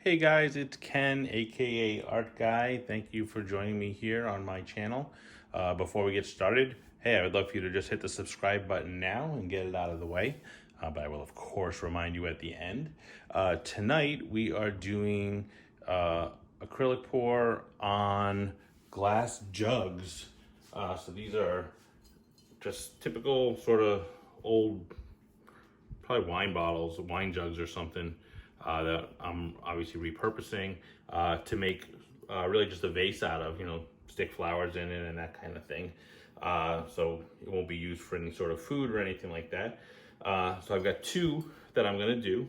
Hey guys, it's Ken, aka Artguy. Thank you for joining me here on my channel. Before we get started, hey, I would love for you to just hit the subscribe button now and get it out of the way. But I will, of course, remind you at the end. Tonight, we are doing acrylic pour on glass jugs. So these are just typical sort of old, probably wine bottles, wine jugs or something that I'm obviously repurposing to make really just a vase out of, stick flowers in it and that kind of thing. So it won't be used for any sort of food or anything like that. So I've got two that I'm gonna do.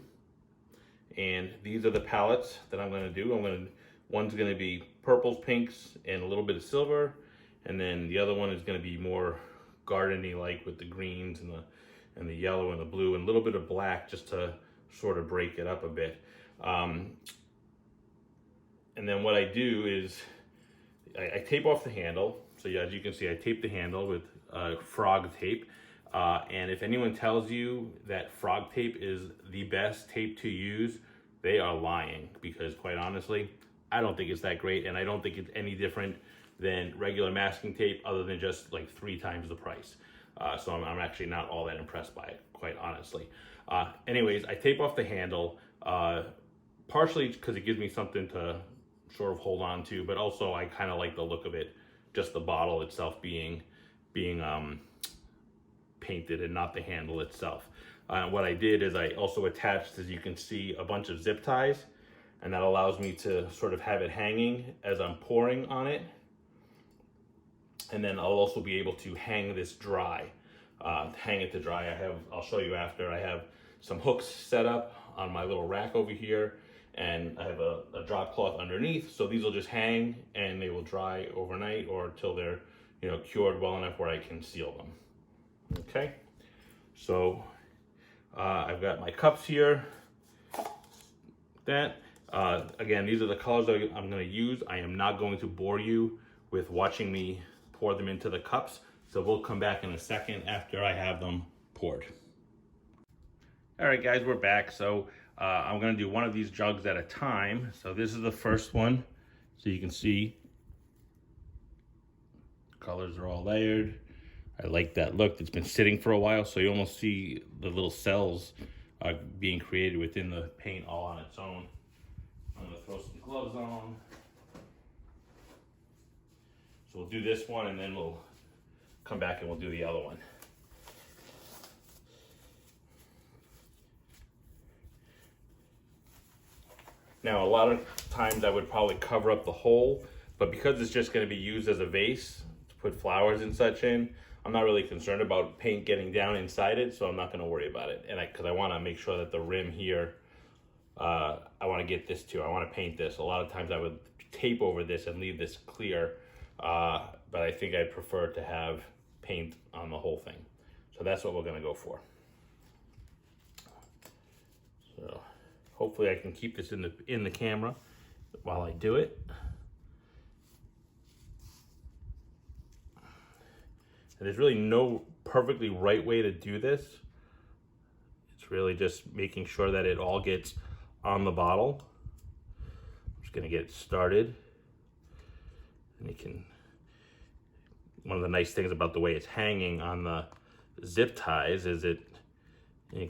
And these are the palettes that I'm gonna do. One's gonna be purples, pinks, and a little bit of silver. And then the other one is gonna be more gardeny like with the greens and the yellow and the blue and a little bit of black just to sort of break it up a bit. And then what I do is I tape off the handle. So as you can see, I tape the handle with frog tape. And if anyone tells you that frog tape is the best tape to use, they are lying, because quite honestly, I don't think it's that great, and I don't think it's any different than regular masking tape other than just like 3 times the price. So I'm actually not all that impressed by it, quite honestly. Anyways, I tape off the handle, partially because it gives me something to sort of hold on to, but also I kind of like the look of it, just the bottle itself being painted and not the handle itself. What I did is I also attached, as you can see, a bunch of zip ties, and that allows me to sort of have it hanging as I'm pouring on it. And then I'll also be able to hang this dry, hang it to dry. I'll show you after. I have some hooks set up on my little rack over here, and I have a drop cloth underneath. So these will just hang and they will dry overnight or until they're, cured well enough where I can seal them. Okay. So I've got my cups here. Again, these are the colors that I'm going to use. I am not going to bore you with watching me pour them into the cups. So we'll come back in a second after I have them poured. All right, guys, we're back. So I'm going to do one of these jugs at a time. So this is the first one. So you can see colors are all layered. I like that look. It's been sitting for a while, so you almost see the little cells being created within the paint all on its own. I'm gonna throw some gloves on. So we'll do this one and then we'll come back and we'll do the other one. Now, a lot of times I would probably cover up the hole, but because it's just gonna be used as a vase to put flowers and such in, I'm not really concerned about paint getting down inside it, so I'm not going to worry about it. And because I want to make sure that the rim here, I want to get this too. I want to paint this. A lot of times I would tape over this and leave this clear, but I think I'd prefer to have paint on the whole thing. So that's what we're going to go for. So hopefully I can keep this in the camera while I do it. And there's really no perfectly right way to do this. It's really just making sure that it all gets on the bottle. I'm just gonna get started. And one of the nice things about the way it's hanging on the zip ties is it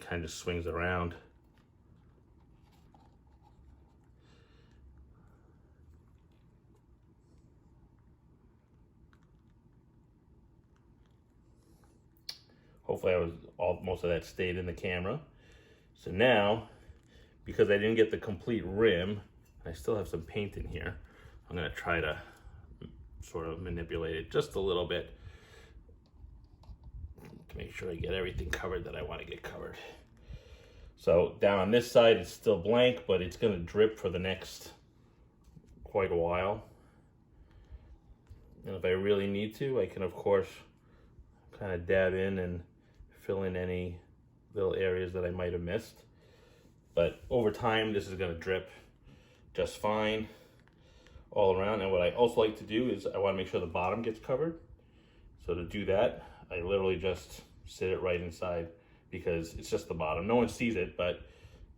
kind of swings around. Hopefully most of that stayed in the camera. So now, because I didn't get the complete rim, I still have some paint in here. I'm gonna try to sort of manipulate it just a little bit to make sure I get everything covered that I want to get covered. So down on this side, it's still blank, but it's gonna drip for the next quite a while. And if I really need to, I can of course kind of dab in and fill in any little areas that I might have missed. But over time, this is gonna drip just fine all around. And what I also like to do is I wanna make sure the bottom gets covered. So to do that, I literally just sit it right inside because it's just the bottom. No one sees it, but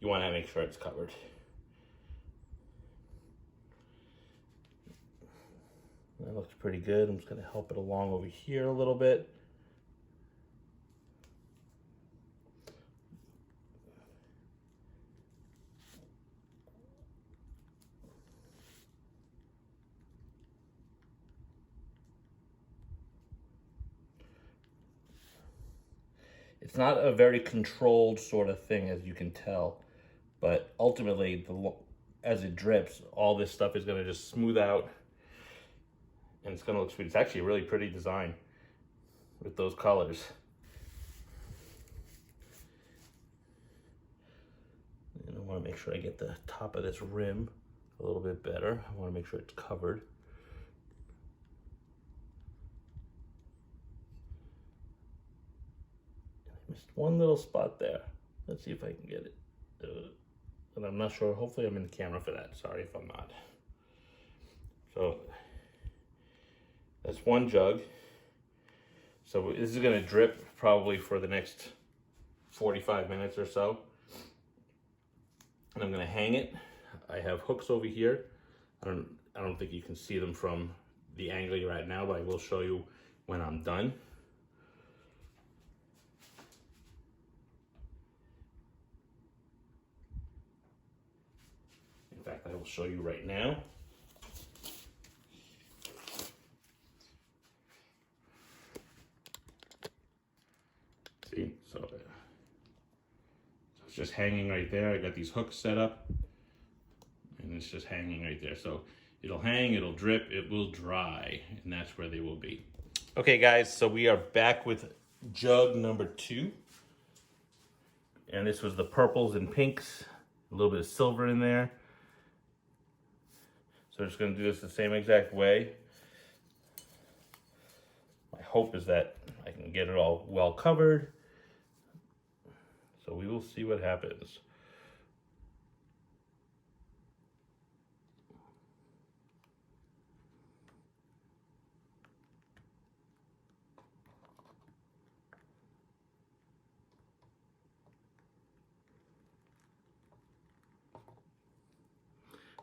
you wanna make sure it's covered. looks pretty good. I'm just gonna help it along over here a little bit. It's not a very controlled sort of thing, as you can tell, but ultimately, as it drips, all this stuff is gonna just smooth out and it's gonna look sweet. It's actually a really pretty design with those colors. And I wanna make sure I get the top of this rim a little bit better. I wanna make sure it's covered. Missed one little spot there. Let's see if I can get it. And I'm not sure. Hopefully I'm in the camera for that. Sorry if I'm not. So that's one jug. So this is going to drip probably for the next 45 minutes or so. And I'm going to hang it. I have hooks over here. I don't think you can see them from the angle you're at now, but I will show you when I'm done. In fact, I will show you right now. See, so it's just hanging right there. I got these hooks set up and it's just hanging right there. So it'll hang, it'll drip, it will dry, and that's where they will be. Okay guys, so we are back with jug number 2. And this was the purples and pinks, a little bit of silver in there. So we're just gonna do this the same exact way. My hope is that I can get it all well covered. So we will see what happens.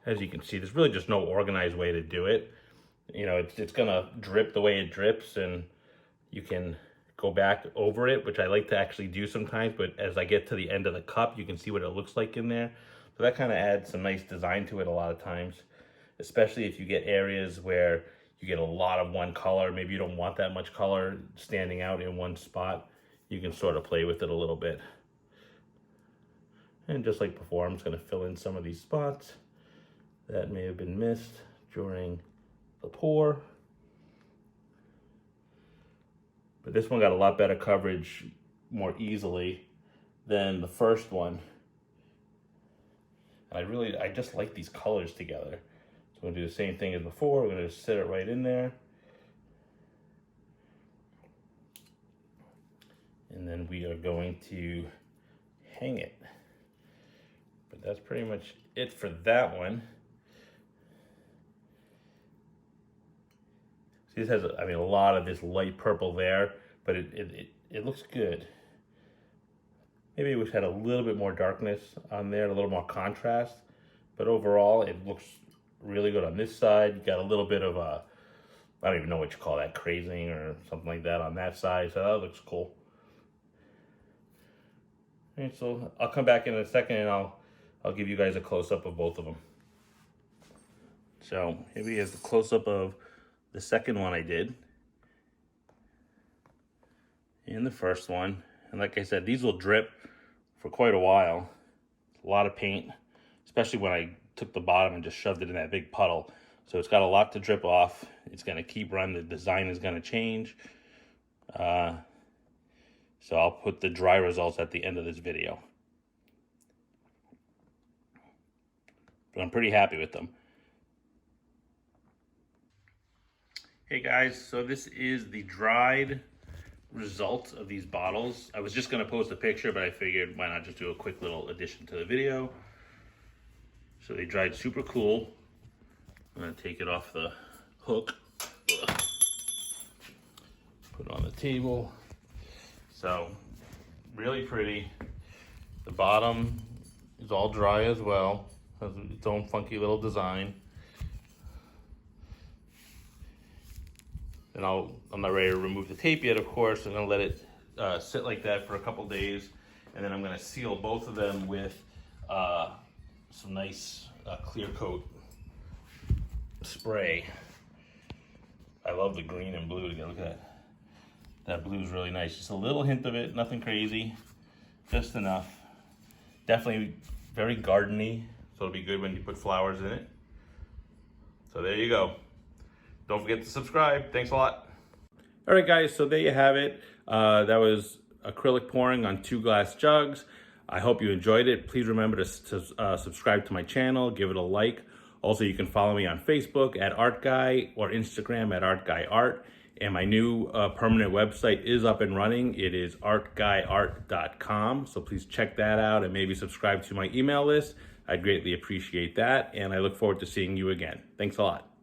As you can see, there's really just no organized way to do it. You know, it's gonna drip the way it drips, and you can go back over it, which I like to actually do sometimes, but as I get to the end of the cup, you can see what it looks like in there. So that kind of adds some nice design to it a lot of times, especially if you get areas where you get a lot of one color. Maybe you don't want that much color standing out in one spot. You can sort of play with it a little bit. And just like before, I'm just gonna fill in some of these spots that may have been missed during the pour. But this one got a lot better coverage more easily than the first one. And I just like these colors together. So I'm gonna do the same thing as before. We're gonna just sit it right in there. And then we are going to hang it. But that's pretty much it for that one. This has, I mean, a lot of this light purple there, but it looks good. Maybe we had a little bit more darkness on there, a little more contrast, but overall it looks really good on this side. You got a little bit of a, I don't even know what you call that, crazing or something like that on that side, so that looks cool. And so I'll come back in a second and I'll give you guys a close-up of both of them. So here we have the close-up of the second one I did, and the first one. And like I said, these will drip for quite a while. A lot of paint, especially when I took the bottom and just shoved it in that big puddle. So it's got a lot to drip off. It's gonna keep running. The design is gonna change. So I'll put the dry results at the end of this video. But I'm pretty happy with them. Hey guys, so this is the dried result of these bottles. I was just gonna post a picture, but I figured why not just do a quick little addition to the video. So they dried super cool. I'm gonna take it off the hook. Put it on the table. So, really pretty. The bottom is all dry as well. Has its own funky little design. Then I'm not ready to remove the tape yet, of course. I'm gonna let it sit like that for a couple days, and then I'm gonna seal both of them with some nice clear coat spray. I love the green and blue together. Look at that. That blue is really nice. Just a little hint of it, nothing crazy, just enough. Definitely very gardeny, so it'll be good when you put flowers in it. So there you go. Don't forget to subscribe. Thanks a lot. All right, guys, so there you have it. That was acrylic pouring on 2 glass jugs. I hope you enjoyed it. Please remember to subscribe to my channel, give it a like. Also, you can follow me on Facebook at Artguy or Instagram at ArtGuyArt. And my new permanent website is up and running. It is artguyart.com. So please check that out and maybe subscribe to my email list. I'd greatly appreciate that. And I look forward to seeing you again. Thanks a lot.